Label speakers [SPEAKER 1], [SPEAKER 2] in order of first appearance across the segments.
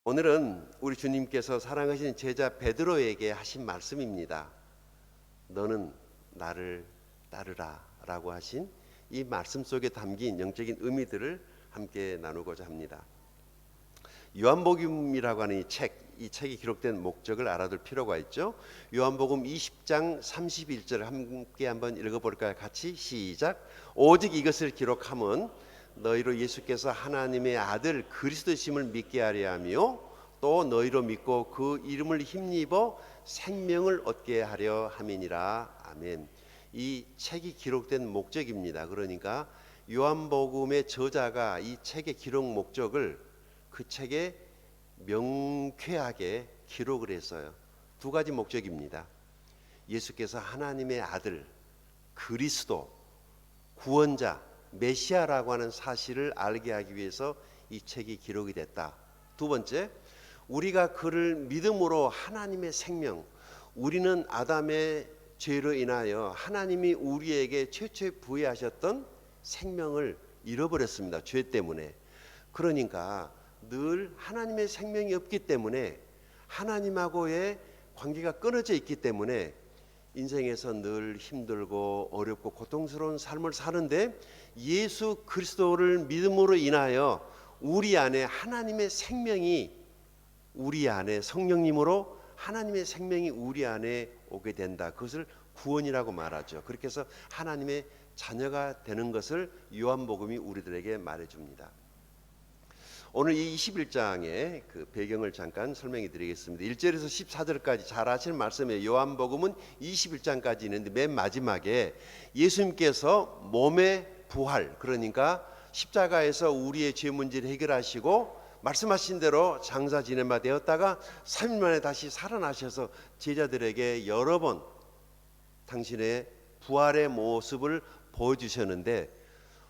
[SPEAKER 1] 오늘은 우리 주님께서 사랑하신 제자 베드로에게 하신 말씀입니다. 너는 나를 따르라 라고 하신 이 말씀 속에 담긴 영적인 의미들을 함께 나누고자 합니다. 요한복음이라고 하는 이 책이 기록된 목적을 알아둘 필요가 있죠. 요한복음 20장 31절을 함께 한번 읽어볼까요? 같이 시작. 오직 이것을 기록함은 너희로 예수께서 하나님의 아들 그리스도심을 믿게 하려 하며 또 너희로 믿고 그 이름을 힘입어 생명을 얻게 하려 함이니라. 아멘. 이 책이 기록된 목적입니다. 그러니까 요한복음의 저자가 이 책의 기록 목적을 그 책에 명쾌하게 기록을 했어요. 두 가지 목적입니다. 예수께서 하나님의 아들, 그리스도, 구원자, 메시아라고 하는 사실을 알게 하기 위해서 이 책이 기록이 됐다. 두 번째, 우리가 그를 믿음으로 하나님의 생명, 우리는 아담의 죄로 인하여 하나님이 우리에게 최초에 부여하셨던 생명을 잃어버렸습니다. 죄 때문에. 그러니까 늘 하나님의 생명이 없기 때문에 하나님하고의 관계가 끊어져 있기 때문에 인생에서 늘 힘들고 어렵고 고통스러운 삶을 사는데 예수 그리스도를 믿음으로 인하여 우리 안에 하나님의 생명이 우리 안에 성령님으로 하나님의 생명이 우리 안에 오게 된다. 그것을 구원이라고 말하죠. 그렇게 해서 하나님의 자녀가 되는 것을 요한복음이 우리들에게 말해줍니다. 오늘 이 21장의 그 배경을 잠깐 설명해 드리겠습니다. 1절에서 14절까지 잘 아시는 말씀이에요. 요한복음은 21장까지 있는데 맨 마지막에 예수님께서 몸의 부활, 그러니까 십자가에서 우리의 죄 문제를 해결하시고 말씀하신 대로 장사 지내마 되었다가 3일 만에 다시 살아나셔서 제자들에게 여러 번 당신의 부활의 모습을 보여주셨는데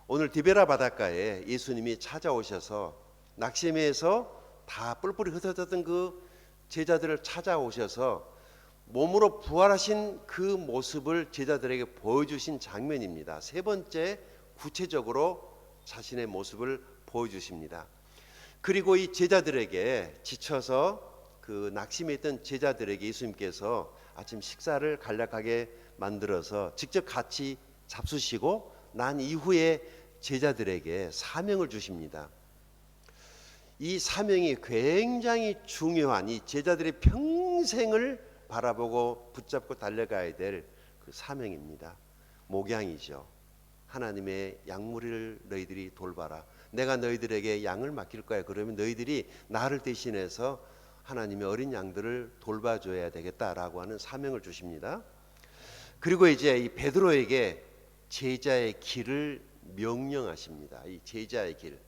[SPEAKER 1] 오늘 디베라 바닷가에 예수님이 찾아오셔서 낙심해서 다 뿔뿔이 흩어졌던 그 제자들을 찾아오셔서 몸으로 부활하신 그 모습을 제자들에게 보여주신 장면입니다. 세 번째, 구체적으로 자신의 모습을 보여주십니다. 그리고 이 제자들에게 지쳐서 그 낙심해 있던 제자들에게 예수님께서 아침 식사를 간략하게 만들어서 직접 같이 잡수시고 난 이후에 제자들에게 사명을 주십니다. 이 사명이 굉장히 중요한 이 제자들의 평생을 바라보고 붙잡고 달려가야 될 그 사명입니다. 목양이죠. 하나님의 양무리를 너희들이 돌봐라. 내가 너희들에게 양을 맡길 거야. 그러면 너희들이 나를 대신해서 하나님의 어린 양들을 돌봐줘야 되겠다라고 하는 사명을 주십니다. 그리고 이제 이 베드로에게 제자의 길을 명령하십니다. 이 제자의 길.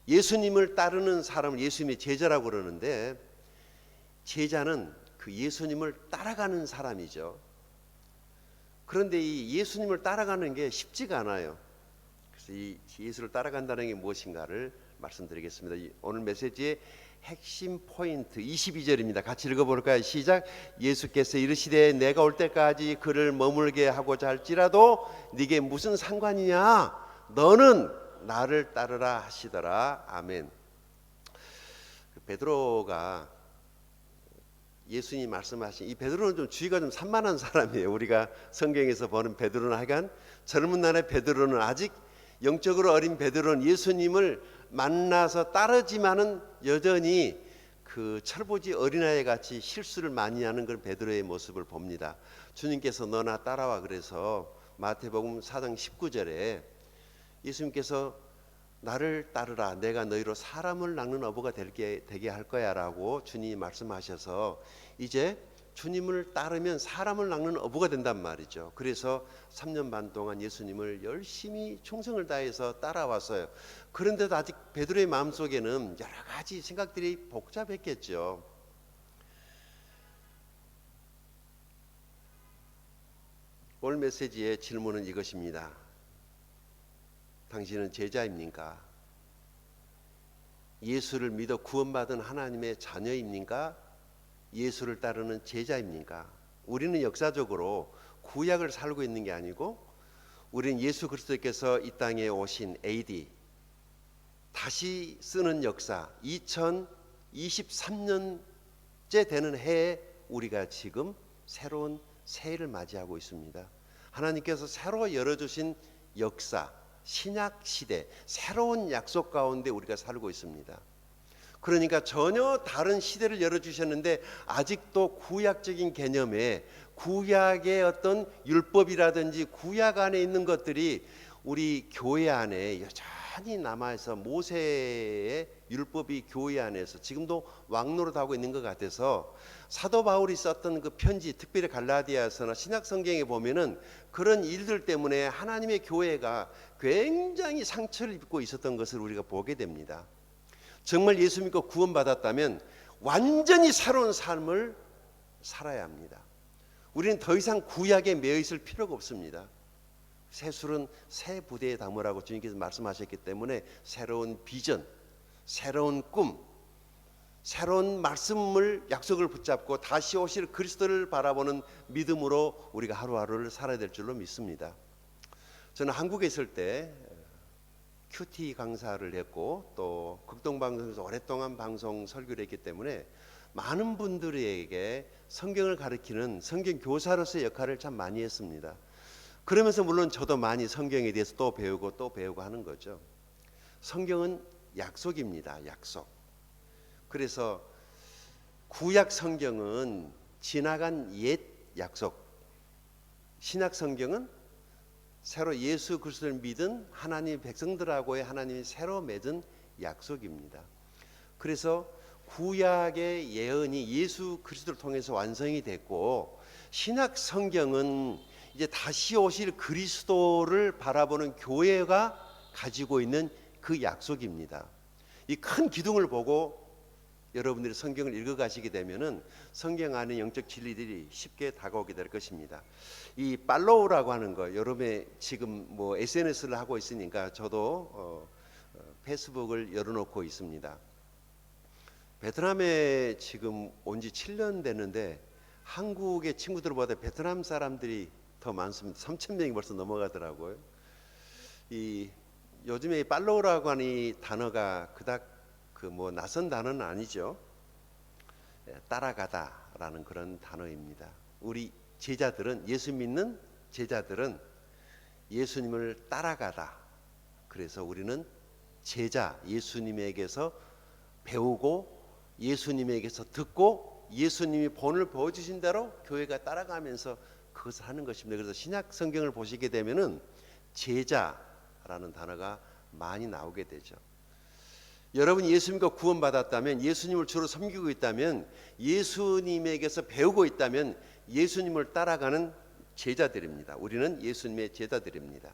[SPEAKER 1] 예수님을 따르는 사람을 예수님의 제자라고 그러는데 제자는 그 예수님을 따라가는 사람이죠. 그런데 이 예수님을 따라가는 게 쉽지가 않아요. 그래서 이 예수를 따라간다는 게 무엇인가를 말씀드리겠습니다. 오늘 메시지의 핵심 포인트 22절입니다. 같이 읽어볼까요? 시작. 예수께서 이르시되 내가 올 때까지 그를 머물게 하고자 할지라도 네게 무슨 상관이냐? 너는 나를 따르라 하시더라. 아멘. 베드로가 예수님이 말씀하신 이 베드로는 좀 주의가 좀 산만한 사람이에요. 우리가 성경에서 보는 베드로는 하여간 젊은 날의 베드로는 아직 영적으로 어린 베드로는 예수님을 만나서 따르지만은 여전히 그 철부지 어린아이 같이 실수를 많이 하는 그런 베드로의 모습을 봅니다. 주님께서 너나 따라와 그래서 마태복음 4장 19절에 예수님께서 나를 따르라 내가 너희로 사람을 낚는 어부가 되게 할 거야 라고 주님이 말씀하셔서 이제 주님을 따르면 사람을 낚는 어부가 된단 말이죠. 그래서 3년 반 동안 예수님을 열심히 충성을 다해서 따라왔어요. 그런데도 아직 베드로의 마음속에는 여러 가지 생각들이 복잡했겠죠. 오늘 메시지의 질문은 이것입니다. 당신은 제자입니까? 예수를 믿어 구원받은 하나님의 자녀입니까? 예수를 따르는 제자입니까? 우리는 역사적으로 구약을 살고 있는 게 아니고 우리는 예수 그리스도께서 이 땅에 오신 AD 다시 쓰는 역사 23년째 되는 해에 우리가 지금 새로운 새해를 맞이하고 있습니다. 하나님께서 새로 열어주신 역사, 신약 시대, 새로운 약속 가운데 우리가 살고 있습니다. 그러니까 전혀 다른 시대를 열어주셨는데 아직도 구약적인 개념에 구약의 어떤 율법이라든지 구약 안에 있는 것들이 우리 교회 안에 여전히 남아있어 모세의 율법이 교회 안에서 지금도 왕노릇하고 있는 것 같아서 사도 바울이 썼던 그 편지, 특별히 갈라디아서나 신약 성경에 보면은 그런 일들 때문에 하나님의 교회가 굉장히 상처를 입고 있었던 것을 우리가 보게 됩니다. 정말 예수 믿고 구원받았다면 완전히 새로운 삶을 살아야 합니다. 우리는 더 이상 구약에 매여 있을 필요가 없습니다. 새 술은 새 부대에 담으라고 주님께서 말씀하셨기 때문에 새로운 비전, 새로운 꿈, 새로운 말씀을 약속을 붙잡고 다시 오실 그리스도를 바라보는 믿음으로 우리가 하루하루를 살아야 될 줄로 믿습니다. 저는 한국에 있을 때 큐티 강사를 했고 또 극동방송에서 오랫동안 방송 설교를 했기 때문에 많은 분들에게 성경을 가르치는 성경 교사로서의 역할을 참 많이 했습니다. 그러면서 물론 저도 많이 성경에 대해서 또 배우고 하는 거죠. 성경은 약속입니다. 약속. 그래서 구약 성경은 지나간 옛 약속, 신약 성경은 새로 예수 그리스도를 믿은 하나님 백성들하고의 하나님이 새로 맺은 약속입니다. 그래서 구약의 예언이 예수 그리스도를 통해서 완성이 됐고 신약 성경은 이제 다시 오실 그리스도를 바라보는 교회가 가지고 있는 그 약속입니다. 이 큰 기둥을 보고 여러분들이 성경을 읽어가시게 되면은 성경 안에 영적 진리들이 쉽게 다가오게 될 것입니다. 이 팔로우라고 하는 거, 여러분의 지금 뭐 SNS를 하고 있으니까 저도 페이스북을 열어놓고 있습니다. 베트남에 지금 온 지 7년 됐는데 한국의 친구들보다 베트남 사람들이 더 많습니다. 3,000명이 벌써 넘어가더라고요. 이 요즘에 팔로우라고 하는 이 단어가 그닥 그 뭐 낯선 단어는 아니죠. 따라가다라는 그런 단어입니다. 우리 제자들은 예수 믿는 제자들은 예수님을 따라가다. 그래서 우리는 제자 예수님에게서 배우고 예수님에게서 듣고 예수님이 본을 보여주신 대로 교회가 따라가면서 그것을 하는 것입니다. 그래서 신약 성경을 보시게 되면은 제자라는 단어가 많이 나오게 되죠. 여러분이 예수 믿고 구원받았다면 예수님을 주로 섬기고 있다면 예수님에게서 배우고 있다면 예수님을 따라가는 제자들입니다. 우리는 예수님의 제자들입니다.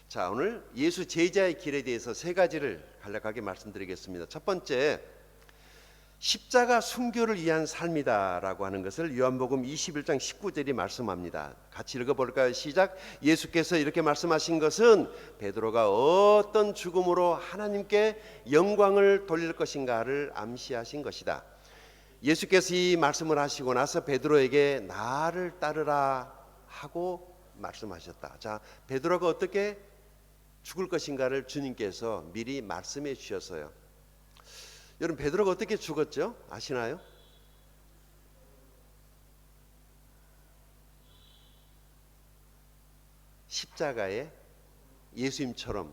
[SPEAKER 1] 자, 오늘 예수 제자의 길에 대해서 세 가지를 간략하게 말씀드리겠습니다. 첫 번째, 십자가 순교를 위한 삶이다라고 하는 것을 요한복음 21장 19절이 말씀합니다. 같이 읽어볼까요? 시작. 예수께서 이렇게 말씀하신 것은 베드로가 어떤 죽음으로 하나님께 영광을 돌릴 것인가를 암시하신 것이다. 예수께서 이 말씀을 하시고 나서 베드로에게 나를 따르라 하고 말씀하셨다. 자, 베드로가 어떻게 죽을 것인가를 주님께서 미리 말씀해 주셨어요. 여러분, 베드로가 어떻게 죽었죠? 아시나요? 십자가에 예수님처럼.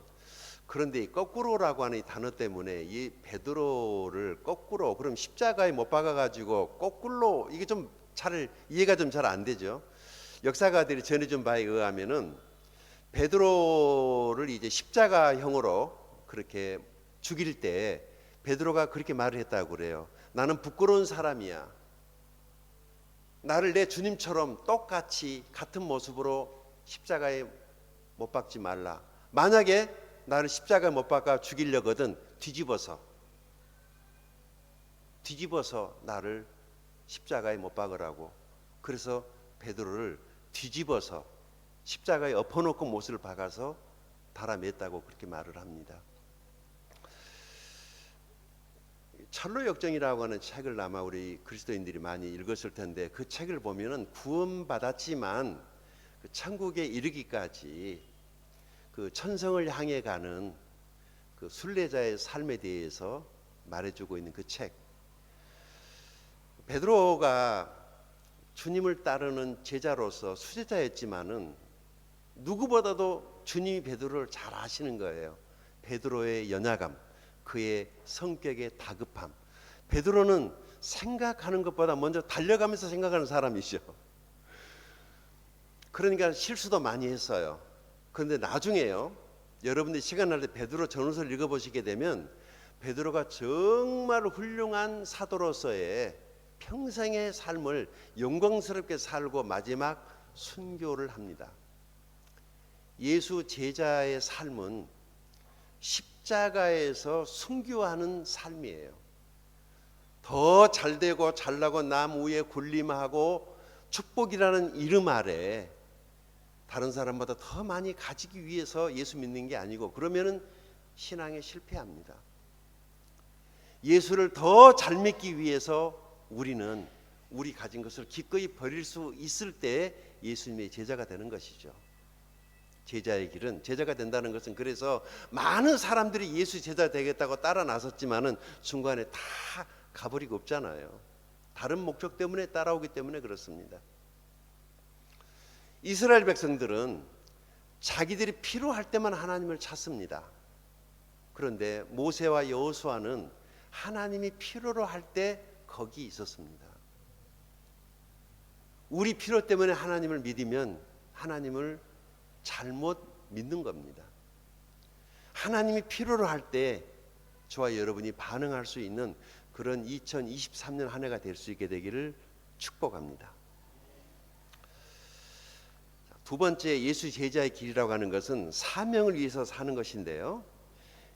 [SPEAKER 1] 그런데 이 거꾸로라고 하는 이 단어 때문에 이 베드로를 거꾸로, 그럼 십자가에 못 박아 가지고 거꾸로, 이게 좀 잘 이해가 좀 잘 안 되죠. 역사가들이 전해준 바에 의하면은 베드로를 이제 십자가형으로 그렇게 죽일 때 베드로가 그렇게 말을 했다고 그래요. 나는 부끄러운 사람이야. 나를 내 주님처럼 똑같이 같은 모습으로 십자가에 못 박지 말라. 만약에 나를 십자가에 못 박아 죽이려거든 뒤집어서 나를 십자가에 못 박으라고. 그래서 베드로를 뒤집어서 십자가에 엎어놓고 못을 박아서 달아맸다고 그렇게 말을 합니다. 철로 역정이라고 하는 책을 아마 우리 그리스도인들이 많이 읽었을 텐데 그 책을 보면은 구원받았지만 그 천국에 이르기까지 그 천성을 향해 가는 그 순례자의 삶에 대해서 말해주고 있는 그 책. 베드로가 주님을 따르는 제자로서 수제자였지만은 누구보다도 주님이 베드로를 잘 아시는 거예요. 베드로의 연약함, 그의 성격의 다급함. 베드로는 생각하는 것보다 먼저 달려가면서 생각하는 사람이죠. 그러니까 실수도 많이 했어요. 그런데 나중에요, 여러분들이 시간 날 때 베드로 전후서를 읽어보시게 되면 베드로가 정말 훌륭한 사도로서의 평생의 삶을 영광스럽게 살고 마지막 순교를 합니다. 예수 제자의 삶은 십자가에서 순교하는 삶이에요. 더 잘되고 잘나고 남 위에 군림하고 축복이라는 이름 아래 다른 사람보다 더 많이 가지기 위해서 예수 믿는 게 아니고, 그러면은 신앙에 실패합니다. 예수를 더 잘 믿기 위해서 우리는 우리 가진 것을 기꺼이 버릴 수 있을 때 예수님의 제자가 되는 것이죠. 제자의 길은, 제자가 된다는 것은, 그래서 많은 사람들이 예수 제자 되겠다고 따라 나섰지만은 중간에 다 가버리고 없잖아요. 다른 목적 때문에 따라오기 때문에 그렇습니다. 이스라엘 백성들은 자기들이 필요할 때만 하나님을 찾습니다. 그런데 모세와 여호수아는 하나님이 필요로 할 때 거기 있었습니다. 우리 필요 때문에 하나님을 믿으면 하나님을 잘못 믿는 겁니다. 하나님이 필요로 할 때 저와 여러분이 반응할 수 있는 그런 2023년 한 해가 될 수 있게 되기를 축복합니다. 두 번째 예수 제자의 길이라고 하는 것은 사명을 위해서 사는 것인데요.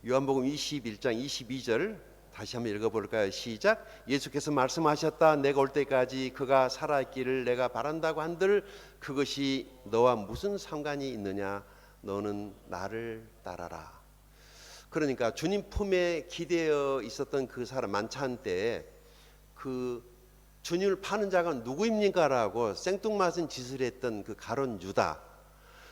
[SPEAKER 1] 요한복음 21장 22절 다시 한번 읽어볼까요? 시작. 예수께서 말씀하셨다. 내가 올 때까지 그가 살아있기를 내가 바란다고 한들 그것이 너와 무슨 상관이 있느냐? 너는 나를 따라라. 그러니까 주님 품에 기대어 있었던 그 사람 만찬 때 그 주님을 파는 자가 누구입니까? 라고 생뚱맞은 짓을 했던 그 가룟 유다.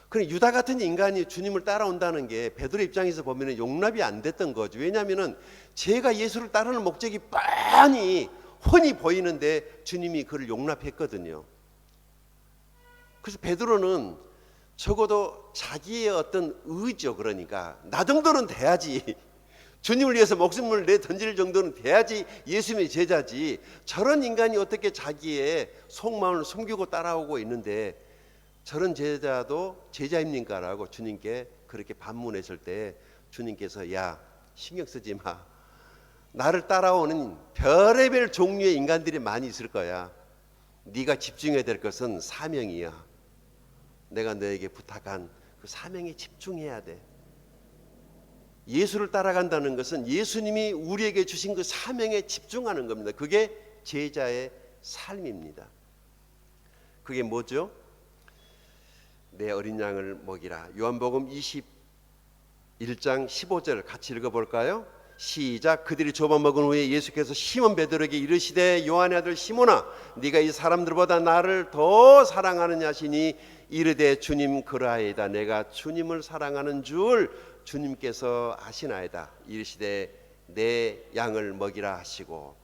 [SPEAKER 1] 그럼 유다 같은 인간이 주님을 따라온다는 게 베드로 입장에서 보면 용납이 안 됐던 거죠. 왜냐하면 제가 예수를 따르는 목적이 뻔히 훤히 보이는데 주님이 그를 용납했거든요. 그래서 베드로는 적어도 자기의 어떤 의죠. 그러니까 나 정도는 돼야지, 주님을 위해서 목숨을 내 던질 정도는 돼야지 예수님의 제자지, 저런 인간이 어떻게 자기의 속마음을 숨기고 따라오고 있는데 저런 제자도 제자입니까? 라고 주님께 그렇게 반문했을 때 주님께서 야, 신경 쓰지 마. 나를 따라오는 별의별 종류의 인간들이 많이 있을 거야. 네가 집중해야 될 것은 사명이야. 내가 너에게 부탁한 그 사명에 집중해야 돼. 예수를 따라간다는 것은 예수님이 우리에게 주신 그 사명에 집중하는 겁니다. 그게 제자의 삶입니다. 그게 뭐죠? 내 어린 양을 먹이라. 요한복음 21장 15절 같이 읽어볼까요? 시작. 그들이 줘먹은 후에 예수께서 시몬 베드로에게 이르시되 요한의 아들 시몬아, 네가 이 사람들보다 나를 더 사랑하느냐 하시니 이르되 주님 그러하이다. 내가 주님을 사랑하는 줄 주님께서 아시나이다. 이르시되 내 양을 먹이라 하시고,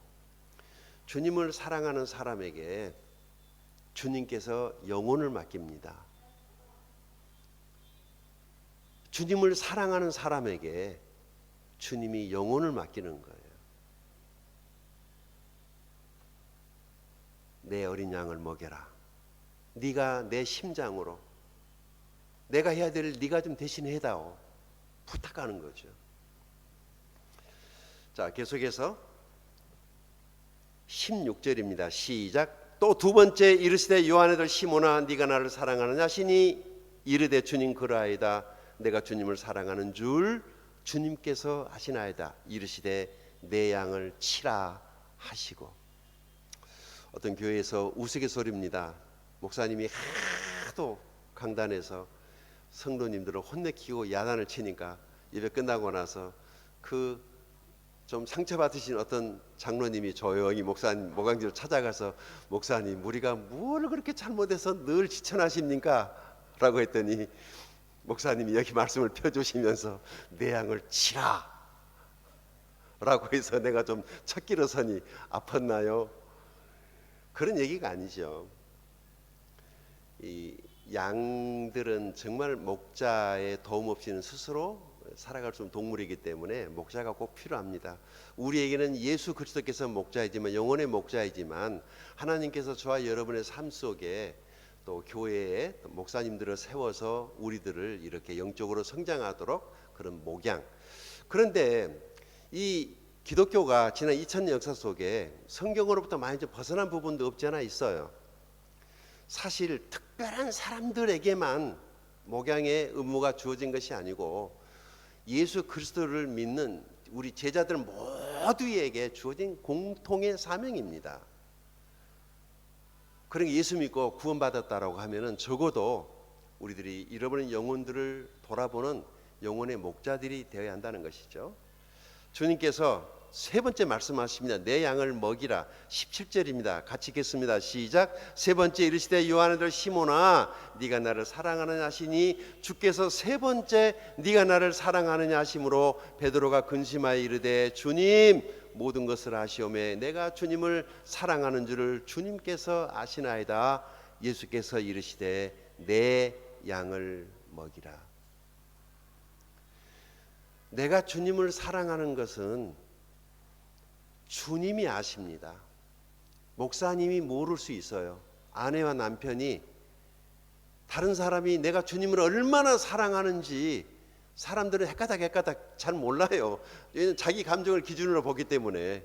[SPEAKER 1] 주님을 사랑하는 사람에게 주님께서 영혼을 맡깁니다. 주님을 사랑하는 사람에게 주님이 영혼을 맡기는 거예요. 내 어린 양을 먹여라. 네가 내 심장으로 내가 해야 될 일 네가 좀 대신 해다오. 부탁하는 거죠. 자, 계속해서 16절입니다. 시작. 또 두 번째 이르시되 요한의 아들 시몬아, 네가 나를 사랑하느냐 하시니 이르되 주님 그러하이다. 내가 주님을 사랑하는 줄 주님께서 아시나이다. 이르시되 내 양을 치라 하시고. 어떤 교회에서 우스갯소리입니다. 목사님이 하도 강단에서 성도님들을 혼내키고 야단을 치니까 예배 끝나고 나서 그 좀 상처받으신 어떤 장로님이 조용히 목사님 모강지를 찾아가서 목사님 우리가 뭘 그렇게 잘못해서 늘 지천하십니까? 라고 했더니 목사님이 여기 말씀을 펴주시면서 내 양을 치라 라고 해서 내가 좀 첫 길어서니 아팠나요? 그런 얘기가 아니죠. 이 양들은 정말 목자의 도움 없이는 스스로 살아갈 수 없는 동물이기 때문에 목자가 꼭 필요합니다. 우리에게는 예수 그리스도께서 목자이지만, 영혼의 목자이지만, 하나님께서 저와 여러분의 삶 속에 또 교회에 또 목사님들을 세워서 우리들을 이렇게 영적으로 성장하도록 그런 목양. 그런데 이 기독교가 지난 2000년 역사 속에 성경으로부터 많이 좀 벗어난 부분도 없지 않아 있어요. 사실 특별한 사람들에게만 목양의 의무가 주어진 것이 아니고 예수 그리스도를 믿는 우리 제자들 모두에게 주어진 공통의 사명입니다. 그러니까 예수 믿고 구원받았다라고 하면은 적어도 우리들이 잃어버린 영혼들을 돌아보는 영혼의 목자들이 되어야 한다는 것이죠. 주님께서 세 번째 말씀하십니다. 내 양을 먹이라. 17절입니다. 같이 읽겠습니다. 시작. 세 번째 이르시되 요한의 아들 시몬아 네가 나를 사랑하느냐 하시니, 주께서 세 번째 네가 나를 사랑하느냐 하심으로 베드로가 근심하여 이르되 주님 모든 것을 아시오매 내가 주님을 사랑하는 줄을 주님께서 아시나이다. 예수께서 이르시되 내 양을 먹이라. 내가 주님을 사랑하는 것은 주님이 아십니다. 목사님이 모를 수 있어요. 아내와 남편이, 다른 사람이 내가 주님을 얼마나 사랑하는지 사람들은 헷가닥 잘 몰라요. 자기 감정을 기준으로 보기 때문에.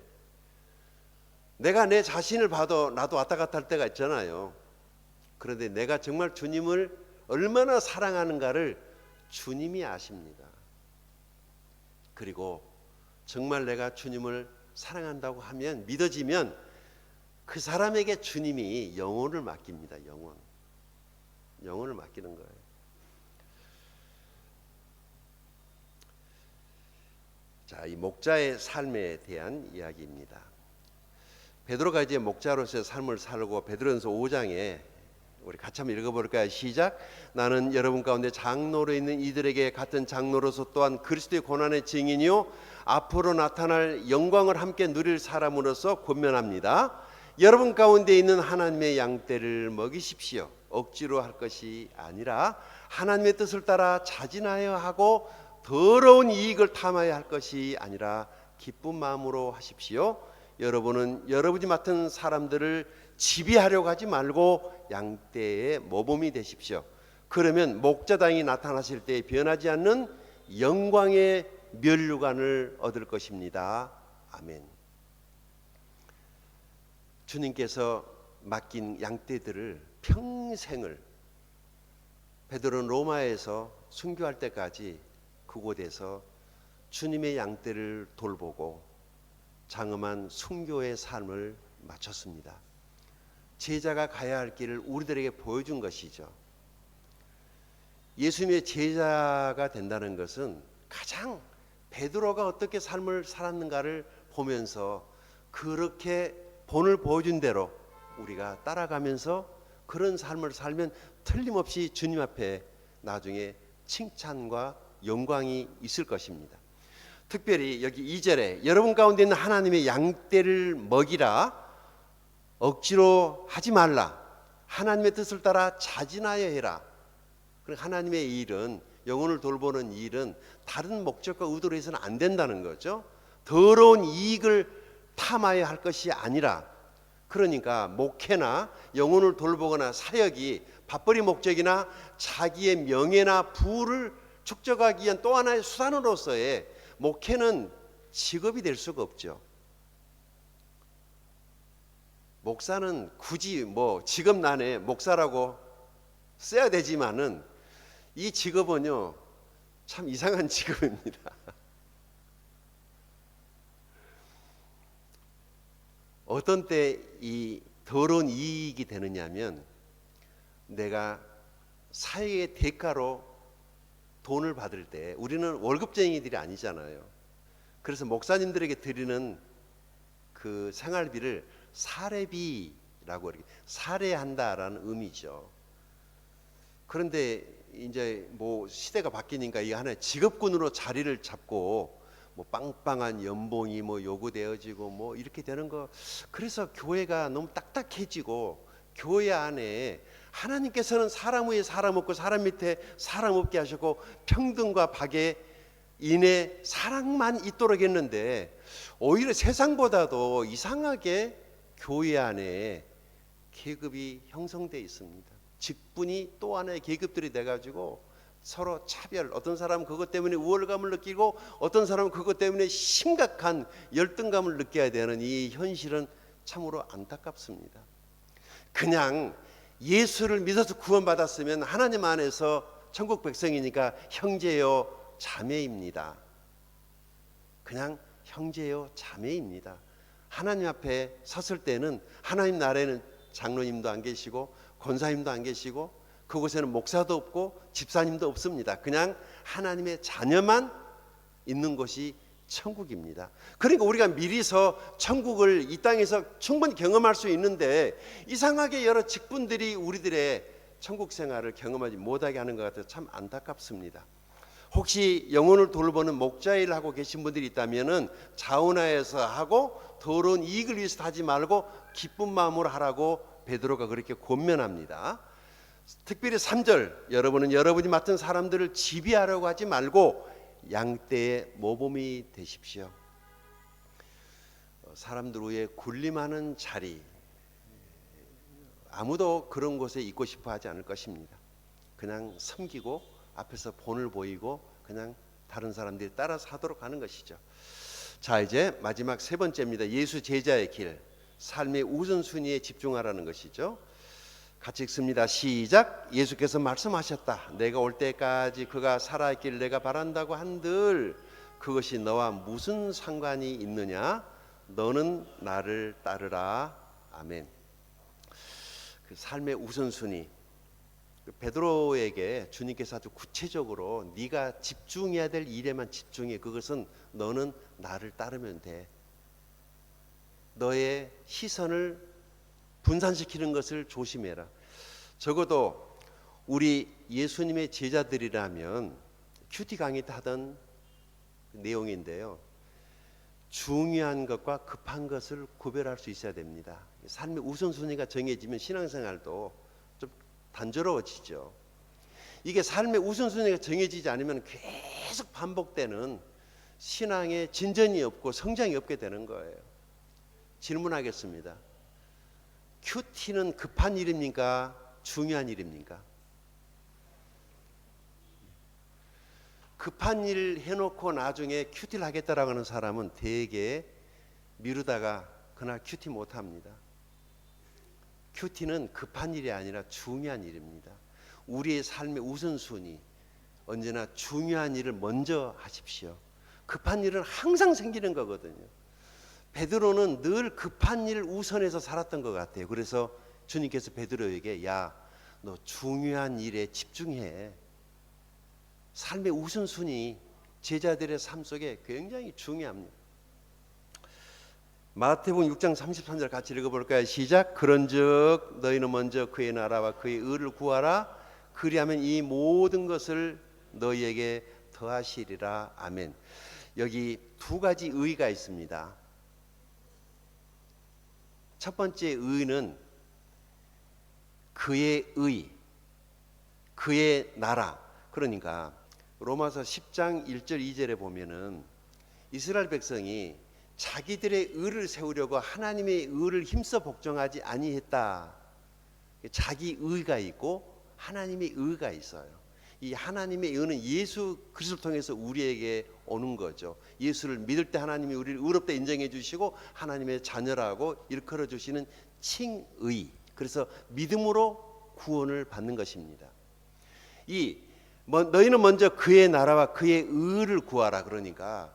[SPEAKER 1] 내가 내 자신을 봐도 나도 왔다 갔다 할 때가 있잖아요. 그런데 내가 정말 주님을 얼마나 사랑하는가를 주님이 아십니다. 그리고 정말 내가 주님을 사랑한다고 하면, 믿어지면 그 사람에게 주님이 영혼을 맡깁니다. 영혼을 맡기는 거예요. 자, 이 목자의 삶에 대한 이야기입니다. 베드로가 이제 목자로서의 삶을 살고, 베드로전서 5장에 우리 같이 한번 읽어볼까요? 시작. 나는 여러분 가운데 장로로 있는 이들에게 같은 장로로서 또한 그리스도의 고난의 증인이요 앞으로 나타날 영광을 함께 누릴 사람으로서 권면합니다. 여러분 가운데 있는 하나님의 양떼를 먹이십시오. 억지로 할 것이 아니라 하나님의 뜻을 따라 자진하여 하고 더러운 이익을 탐하여 할 것이 아니라 기쁜 마음으로 하십시오. 여러분은 여러분이 맡은 사람들을 지배하려고 하지 말고 양떼의 모범이 되십시오. 그러면 목자당이 나타나실 때 변하지 않는 영광의 면류관을 얻을 것입니다. 아멘. 주님께서 맡긴 양떼들을 평생을, 베드로는 로마에서 순교할 때까지 그곳에서 주님의 양떼를 돌보고 장엄한 순교의 삶을 마쳤습니다. 제자가 가야 할 길을 우리들에게 보여준 것이죠. 예수님의 제자가 된다는 것은 가장 베드로가 어떻게 삶을 살았는가를 보면서 그렇게 본을 보여준 대로 우리가 따라가면서 그런 삶을 살면 틀림없이 주님 앞에 나중에 칭찬과 영광이 있을 것입니다. 특별히 여기 2절에 여러분 가운데 있는 하나님의 양떼를 먹이라. 억지로 하지 말라. 하나님의 뜻을 따라 자진하여 해라. 하나님의 일은, 영혼을 돌보는 일은 다른 목적과 의도로 해서는 안 된다는 거죠. 더러운 이익을 탐하여 할 것이 아니라, 그러니까 목회나 영혼을 돌보거나 사역이 밥벌이 목적이나 자기의 명예나 부를 축적하기 위한 또 하나의 수단으로서의, 목회는 직업이 될 수가 없죠. 목사는 굳이 직업란에 목사라고 써야 되지만은 이 직업은요 참 이상한 직업입니다. 어떤 때 이 더러운 이익이 되느냐면, 내가 사회의 대가로 돈을 받을 때, 우리는 월급쟁이들이 아니잖아요. 그래서 목사님들에게 드리는 그 생활비를 사례비라고, 이렇게 사례한다라는 의미죠. 그런데 이제 시대가 바뀌니까 이 하나의 직업군으로 자리를 잡고 뭐 빵빵한 연봉이 뭐 요구되어지고 뭐 이렇게 되는 거, 그래서 교회가 너무 딱딱해지고 교회 안에 하나님께서는 사람 위에 사람 없고 사람 밑에 사람 없게 하셨고 평등과 박애 인의 사랑만 있도록 했는데 오히려 세상보다도 이상하게 교회 안에 계급이 형성되어 있습니다. 직분이 또 하나의 계급들이 돼가지고 서로 차별, 어떤 사람은 그것 때문에 우월감을 느끼고 어떤 사람은 그것 때문에 심각한 열등감을 느껴야 되는 이 현실은 참으로 안타깝습니다. 그냥 예수를 믿어서 구원받았으면 하나님 안에서 천국 백성이니까 형제요 자매입니다. 그냥 형제요 자매입니다. 하나님 앞에 섰을 때는 하나님 나라에는 장로님도 안 계시고 권사님도 안 계시고 그곳에는 목사도 없고 집사님도 없습니다. 그냥 하나님의 자녀만 있는 곳이 천국입니다. 그러니까 우리가 미리서 천국을 이 땅에서 충분히 경험할 수 있는데 이상하게 여러 직분들이 우리들의 천국 생활을 경험하지 못하게 하는 것 같아서 참 안타깝습니다. 혹시 영혼을 돌보는 목자 일을 하고 계신 분들이 있다면은 자원하에서 하고 더러운 이익을 위해서 하지 말고 기쁜 마음으로 하라고 베드로가 그렇게 권면합니다. 특별히 3절, 여러분은 여러분이 맡은 사람들을 지배하려고 하지 말고 양떼의 모범이 되십시오. 사람들 위에 군림하는 자리, 아무도 그런 곳에 있고 싶어 하지 않을 것입니다. 그냥 섬기고 앞에서 본을 보이고 그냥 다른 사람들이 따라서 하도록 하는 것이죠. 자, 이제 마지막 세 번째입니다. 예수 제자의 길, 삶의 우선순위에 집중하라는 것이죠. 같이 읽습니다. 시작. 예수께서 말씀하셨다. 내가 올 때까지 그가 살아있기를 내가 바란다고 한들 그것이 너와 무슨 상관이 있느냐? 너는 나를 따르라. 아멘. 그 삶의 우선순위, 베드로에게 주님께서 아주 구체적으로 네가 집중해야 될 일에만 집중해. 그것은 너는 나를 따르면 돼. 너의 시선을 분산시키는 것을 조심해라. 적어도 우리 예수님의 제자들이라면 큐티 강의 때 하던 내용인데요. 중요한 것과 급한 것을 구별할 수 있어야 됩니다. 삶의 우선순위가 정해지면 신앙생활도 좀 단조로워지죠. 이게 삶의 우선순위가 정해지지 않으면 계속 반복되는 신앙의 진전이 없고 성장이 없게 되는 거예요. 질문하겠습니다. 큐티는 급한 일입니까? 중요한 일입니까? 급한 일 해놓고 나중에 큐티를 하겠다라고 하는 사람은 대개 미루다가 그날 큐티 못합니다. 큐티는 급한 일이 아니라 중요한 일입니다. 우리의 삶의 우선순위, 언제나 중요한 일을 먼저 하십시오. 급한 일은 항상 생기는 거거든요. 베드로는 늘 급한 일을 우선해서 살았던 것 같아요. 그래서 주님께서 베드로에게 야, 너 중요한 일에 집중해. 삶의 우선순위, 제자들의 삶 속에 굉장히 중요합니다. 마태복음 6장 33절 같이 읽어볼까요? 시작. 그런즉 너희는 먼저 그의 나라와 그의 의를 구하라. 그리하면 이 모든 것을 너희에게 더하시리라. 아멘. 여기 두 가지 의가 있습니다. 첫 번째 의는 그의 의, 그의 나라. 그러니까 로마서 10장 1절 2절에 보면은 이스라엘 백성이 자기들의 의를 세우려고 하나님의 의를 힘써 복종하지 아니했다. 자기 의가 있고 하나님의 의가 있어요. 이 하나님의 의는 예수 그리스도를 통해서 우리에게 오는 거죠. 예수를 믿을 때 하나님이 우리를 의롭다 인정해 주시고 하나님의 자녀라고 일컬어 주시는 칭의. 그래서 믿음으로 구원을 받는 것입니다. 너희는 먼저 그의 나라와 그의 의를 구하라. 그러니까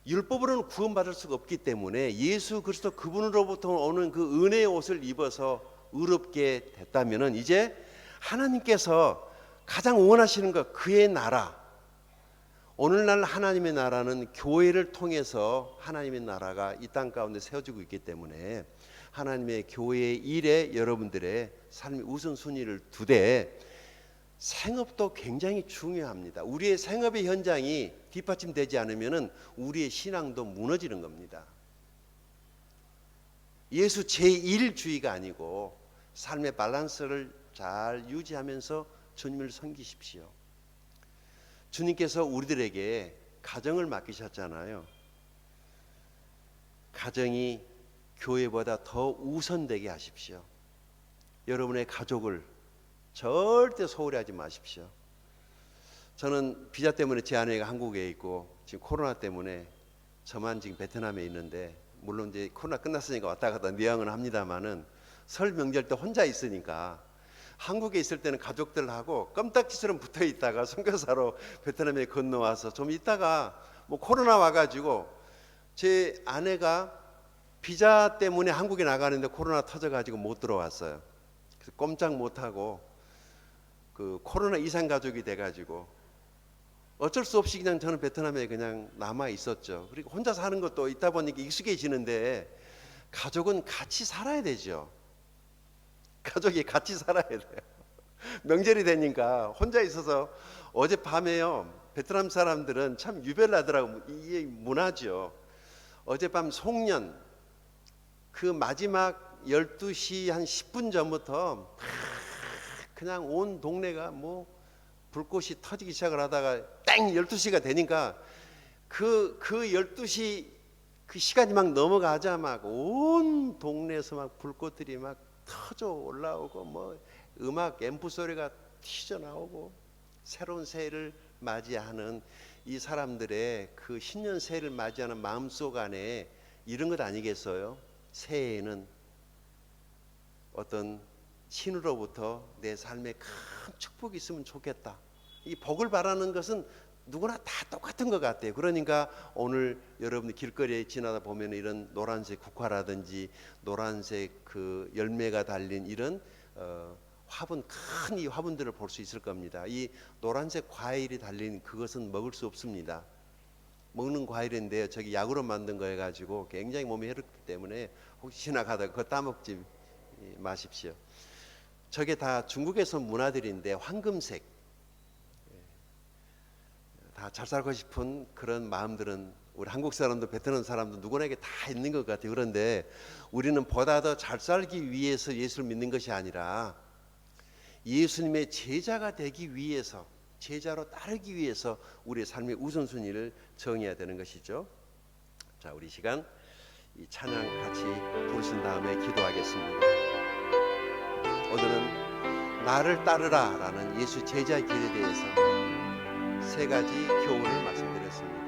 [SPEAKER 1] 율법으로는 구원받을 수가 없기 때문에 예수 그리스도 그분으로부터 오는 그 은혜의 옷을 입어서 의롭게 됐다면은 이제 하나님께서 가장 원하시는 것, 그의 나라. 오늘날 하나님의 나라는 교회를 통해서 하나님의 나라가 이 땅 가운데 세워지고 있기 때문에 하나님의 교회의 일에 여러분들의 삶의 우선순위를 두되 생업도 굉장히 중요합니다. 우리의 생업의 현장이 뒷받침되지 않으면 우리의 신앙도 무너지는 겁니다. 예수 제1주의가 아니고 삶의 밸런스를 잘 유지하면서 주님을 섬기십시오. 주님께서 우리들에게 가정을 맡기셨잖아요. 가정이 교회보다 더 우선되게 하십시오. 여러분의 가족을 절대 소홀히 하지 마십시오. 저는 비자 때문에 제 아내가 한국에 있고 지금 코로나 때문에 저만 지금 베트남에 있는데, 물론 이제 코로나 끝났으니까 왔다 갔다 내항은 합니다만은 설 명절 때 혼자 있으니까, 한국에 있을 때는 가족들하고 껌딱지처럼 붙어 있다가 선교사로 베트남에 건너와서 좀 있다가 뭐 코로나 와가지고 제 아내가 비자 때문에 한국에 나가는데 코로나 터져가지고 못 들어왔어요. 그래서 꼼짝 못하고 그 코로나 이상 가족이 돼가지고 어쩔 수 없이 그냥 저는 베트남에 그냥 남아 있었죠. 그리고 혼자 사는 것도 있다 보니까 익숙해지는데, 가족은 같이 살아야 되죠. 가족이 같이 살아야 돼요. 명절이 되니까 혼자 있어서, 어젯밤에요, 베트남 사람들은 참 유별나더라고. 이게 문화죠. 어젯밤 송년 그 마지막 12시 한 10분 전부터 그냥 온 동네가 뭐 불꽃이 터지기 시작을 하다가 땡 12시가 되니까 그 12시 그 시간이 막 넘어가자 막 온 동네에서 막 불꽃들이 막 터져 올라오고, 뭐 음악 앰프 소리가 튀져 나오고, 새로운 새해를 맞이하는 이 사람들의 그 신년 새해를 맞이하는 마음속 안에 이런 것 아니겠어요? 새해에는 어떤 신으로부터 내 삶에 큰 축복이 있으면 좋겠다. 이 복을 바라는 것은 누구나 다 똑같은 것 같아요. 그러니까 오늘 여러분들 길거리에 지나다 보면 이런 노란색 국화라든지 노란색 그 열매가 달린 이런 화분, 큰 이 화분들을 볼 수 있을 겁니다. 이 노란색 과일이 달린 그것은 먹을 수 없습니다. 먹는 과일인데요, 저기 약으로 만든 거 해가지고 굉장히 몸에 해롭기 때문에 혹시 지나가다가 그거 따먹지 마십시오. 저게 다 중국에서 문화들인데, 황금색, 다 잘 살고 싶은 그런 마음들은 우리 한국 사람도 베트남 사람도 누구나에게 다 있는 것 같아요. 그런데 우리는 보다 더 잘 살기 위해서 예수를 믿는 것이 아니라 예수님의 제자가 되기 위해서, 제자로 따르기 위해서 우리의 삶의 우선순위를 정해야 되는 것이죠. 자, 우리 시간 이 찬양 같이 부르신 다음에 기도하겠습니다. 오늘은 나를 따르라 라는 예수 제자의 길에 대해서 세 가지 교훈을 말씀드렸습니다.